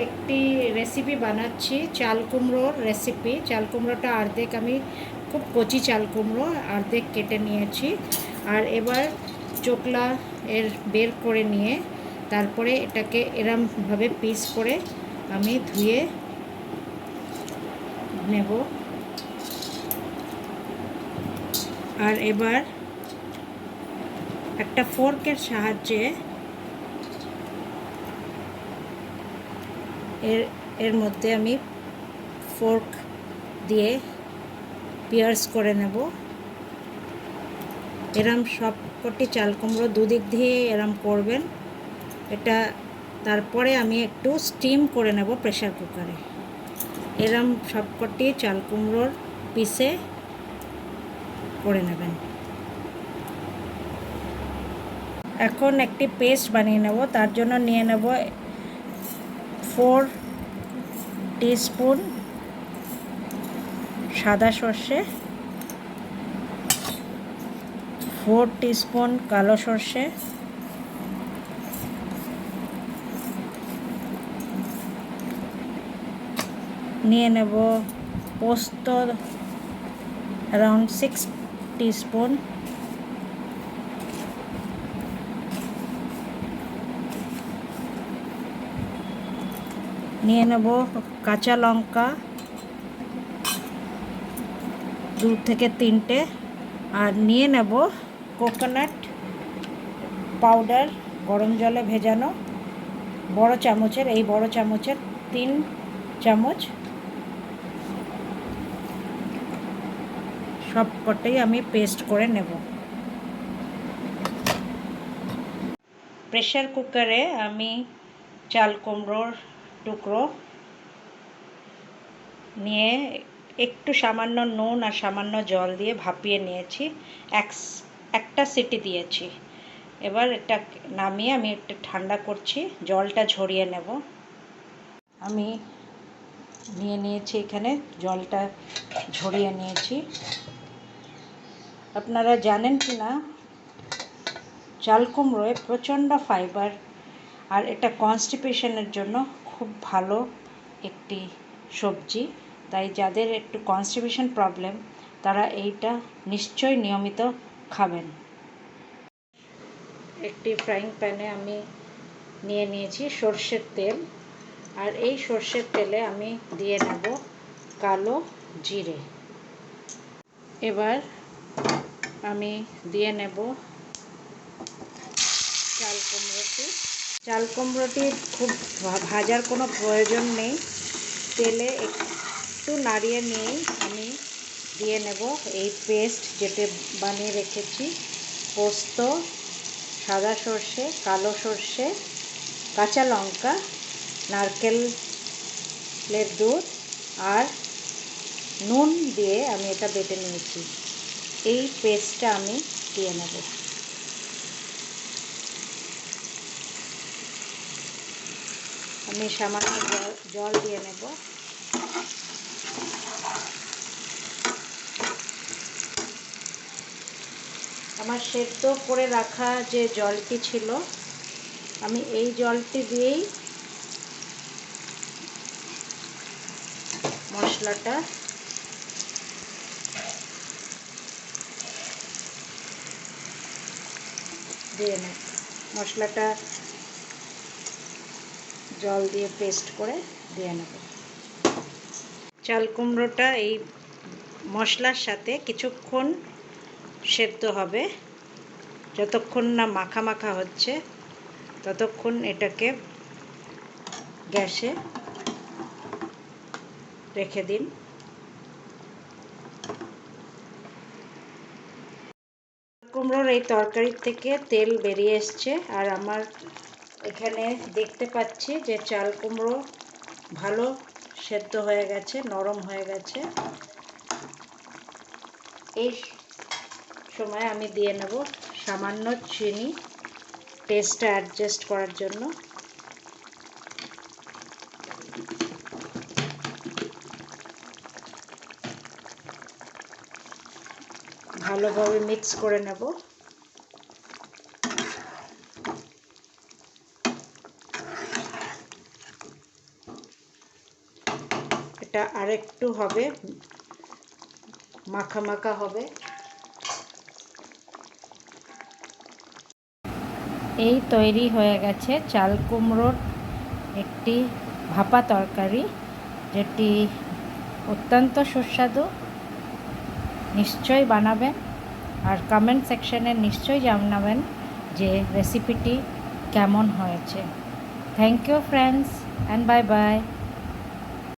একটি রেসিপি বানাচ্ছি, চাল কুমড়োর রেসিপি। চাল কুমড়োটা অর্ধেক আমি খুব কচি চাল কুমড়ো অর্ধেক কেটে নিয়েছি। আর এবার চোকলা এর বের করে নিয়ে তারপরে এটাকে এরমভাবে পিস করে আমি ধুয়ে নেব। আর এবার একটা ফোর্কের সাহায্যে এর মধ্যে আমি ফোর্ক দিয়ে পিয়ার্স করে নেব। এরম সবকটি চাল কুমড়ো দুদিক দিয়ে এরম করবেন। এটা তারপরে আমি একটু স্টিম করে নেব প্রেসার কুকারে। এরম সবকটি চাল কুমড়োর পিসে করে নেবেন। এখন একটি পেস্ট বানিয়ে নেব। তার জন্য নিয়ে নেব 4 টিস্পুন সাদা সর্ষে, 4 টিস্পুন কালো সর্ষে, নিয়ে নেব পোস্ত অ্যারাউন্ড 6 টিস্পুন, নিয়ে নেব কাঁচা লঙ্কা 2 থেকে 3টে, আর নিয়ে নেব কোকোনাট পাউডার গরম জলে ভেজানো বড় চামচের, এই বড় চামচের 3 চামচ। সবকটাই আমি পেস্ট করে নেব। প্রেসার কুকারে আমি চাল কুমড়োর টুকরো নিয়ে একটু সামান্য নুন আর সামান্য জল দিয়ে ভাপিয়ে নিয়েছি। একটা সিটি দিয়েছি। এবার এটা নামিয়ে আমি একটু ঠান্ডা করছি, জলটা ঝরিয়ে নেব। আমি নিয়ে নিয়েছি, এখানে জলটা ঝরিয়ে নিয়েছি। আপনারা জানেন কি না, চাল কুমড়োয় প্রচণ্ড ফাইবার, আর এটা কনস্টিপেশনের জন্য খুব ভালো একটি সবজি। তাই যাদের একটু কনস্টিপেশন প্রবলেম তারা এইটা নিশ্চয়ই নিয়মিত খাবেন। একটি ফ্রাইং প্যানে আমি নিয়ে নিয়েছি সর্ষের তেল, আর এই সর্ষের তেলে আমি দিয়ে নেব কালো জিরে। এবার আমি দিয়ে নেব চাল কুমড়োটি। চাল কুমড়োটি খুব ভাজার কোনো প্রয়োজন নেই, তেলে একটু নাড়িয়ে নিয়েই আমি দিয়ে নেব এই পেস্ট যেটা বানিয়ে রেখেছি। পোস্ত, সাদা সর্ষে, কালো সর্ষে, কাঁচা লঙ্কা, নারকেলের দুধ আর নুন দিয়ে আমি এটা বেটে নিয়েছি। এই পেস্টটা আমি দিয়ে নেব। আমি সামান্য জল দিয়ে নেব। আমার সেদ্ধ করে রাখা যে জলটি ছিল, আমি এই জলটি দিয়েই মশলাটা দিয়ে নেব। মশলাটা জল দিয়ে পেস্ট করে দিয়ে নেব। চাল কুমড়োটা এই মশলার সাথে কিছুক্ষণ সেদ্ধ হবে। যতক্ষণ না মাখা মাখা হচ্ছে ততক্ষণ এটাকে গ্যাসে রেখে দিন। কুমড়োর এই তরকারি থেকে তেল বেরিয়ে এসছে, আর আমার এখানে দেখতে পাচ্ছি যে চাল কুমড়ো ভালো সেদ্ধ হয়ে গেছে, নরম হয়ে গেছে। এই সময় আমি দিয়ে নেব সামান্য চিনি, টেস্টটা অ্যাডজাস্ট করার জন্য। ভালোভাবে মিক্স করে নেব। এটা আরেকটু হবে, মাখা মাখা হবে। এই তৈরি হয়ে গেছে চাল কুমড়োর একটি ভাপা তরকারি, যেটি অত্যন্ত সুস্বাদু। নিশ্চয়ই বানাবেন আর কমেন্ট সেকশনে নিশ্চয়ই জানাবেন যে রেসিপিটি কেমন হয়েছে। Thank you friends, and bye by.